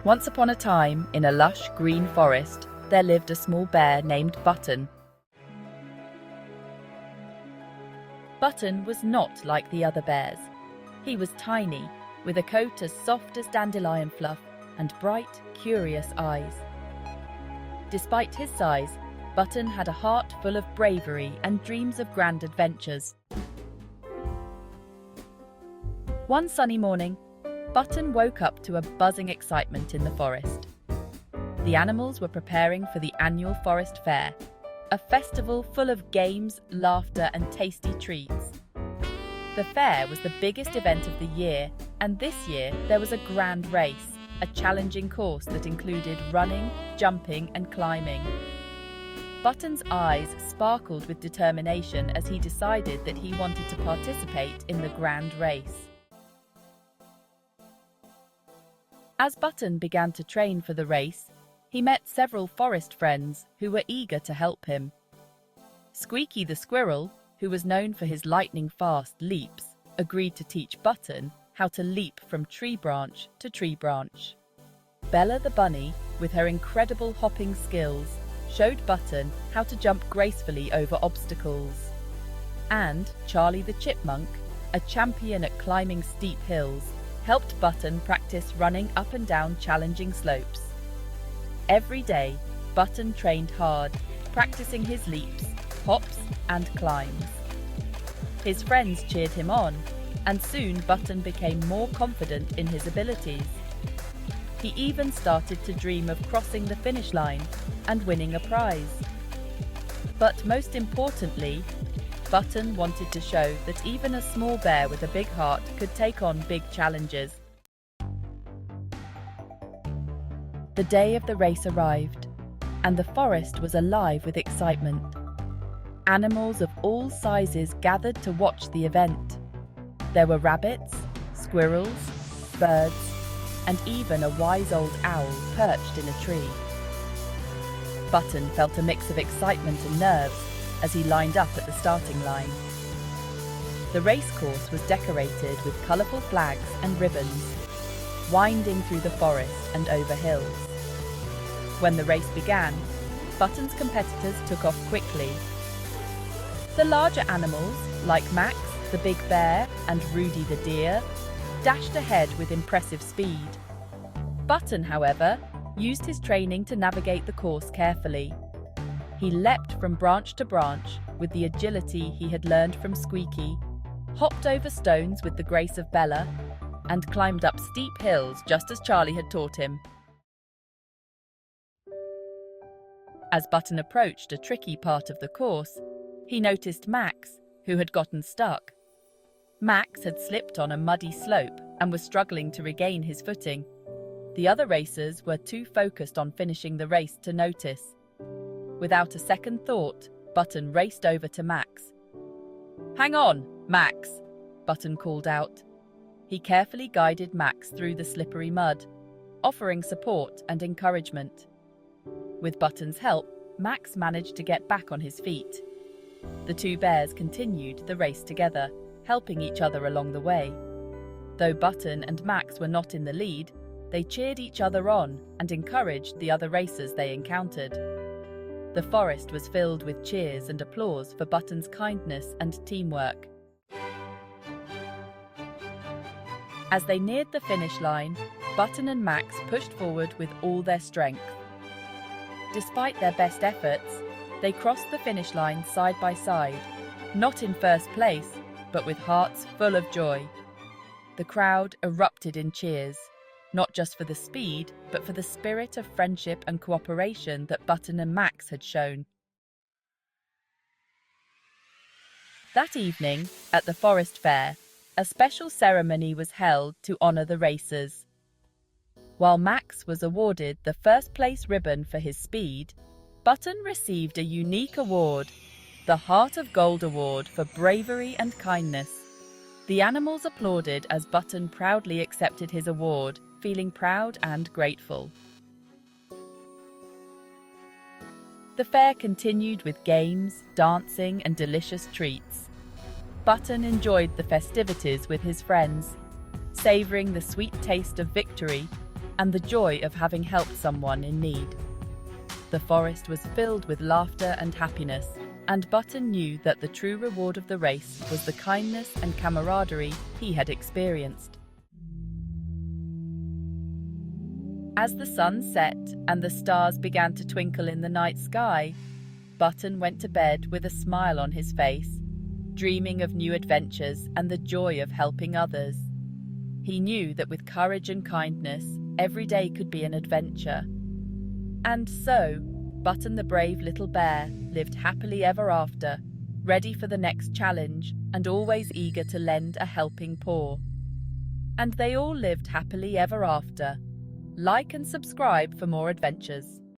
Once upon a time, in a lush green forest, there lived a small bear named Button. Button was not like the other bears. He was tiny, with a coat as soft as dandelion fluff and bright, curious eyes. Despite his size, Button had a heart full of bravery and dreams of grand adventures. One sunny morning, Button woke up to a buzzing excitement in the forest. The animals were preparing for the annual forest fair, a festival full of games, laughter, and tasty treats. The fair was the biggest event of the year, and this year there was a grand race, a challenging course that included running, jumping, and climbing. Button's eyes sparkled with determination as he decided that he wanted to participate in the grand race. As Button began to train for the race, he met several forest friends who were eager to help him. Squeaky the squirrel, who was known for his lightning-fast leaps, agreed to teach Button how to leap from tree branch to tree branch. Bella the bunny, with her incredible hopping skills, showed Button how to jump gracefully over obstacles. And Charlie the chipmunk, a champion at climbing steep hills, helped Button practice running up and down challenging slopes. Every day, Button trained hard, practicing his leaps, hops, and climbs. His friends cheered him on, and soon Button became more confident in his abilities. He even started to dream of crossing the finish line and winning a prize. But most importantly, Button wanted to show that even a small bear with a big heart could take on big challenges. The day of the race arrived, and the forest was alive with excitement. Animals of all sizes gathered to watch the event. There were rabbits, squirrels, birds, and even a wise old owl perched in a tree. Button felt a mix of excitement and nerves as he lined up at the starting line. The race course was decorated with colourful flags and ribbons, winding through the forest and over hills. When the race began, Button's competitors took off quickly. The larger animals, like Max, the big bear, and Rudy the deer, dashed ahead with impressive speed. Button, however, used his training to navigate the course carefully. He leapt from branch to branch with the agility he had learned from Squeaky, hopped over stones with the grace of Bella, and climbed up steep hills just as Charlie had taught him. As Button approached a tricky part of the course, he noticed Max, who had gotten stuck. Max had slipped on a muddy slope and was struggling to regain his footing. The other racers were too focused on finishing the race to notice. Without a second thought, Button raced over to Max. "Hang on, Max," Button called out. He carefully guided Max through the slippery mud, offering support and encouragement. With Button's help, Max managed to get back on his feet. The two bears continued the race together, helping each other along the way. Though Button and Max were not in the lead, they cheered each other on and encouraged the other racers they encountered. The forest was filled with cheers and applause for Button's kindness and teamwork. As they neared the finish line, Button and Max pushed forward with all their strength. Despite their best efforts, they crossed the finish line side by side, not in first place, but with hearts full of joy. The crowd erupted in cheers, not just for the speed, but for the spirit of friendship and cooperation that Button and Max had shown. That evening, at the forest fair, a special ceremony was held to honour the racers. While Max was awarded the first place ribbon for his speed, Button received a unique award, the Heart of Gold Award for bravery and kindness. The animals applauded as Button proudly accepted his award, feeling proud and grateful. The fair continued with games, dancing, and delicious treats. Button enjoyed the festivities with his friends, savouring the sweet taste of victory and the joy of having helped someone in need. The forest was filled with laughter and happiness, and Button knew that the true reward of the race was the kindness and camaraderie he had experienced. As the sun set and the stars began to twinkle in the night sky, Button went to bed with a smile on his face, dreaming of new adventures and the joy of helping others. He knew that with courage and kindness, every day could be an adventure. And so, Button the brave little bear lived happily ever after, ready for the next challenge and always eager to lend a helping paw. And they all lived happily ever after. Like and subscribe for more adventures.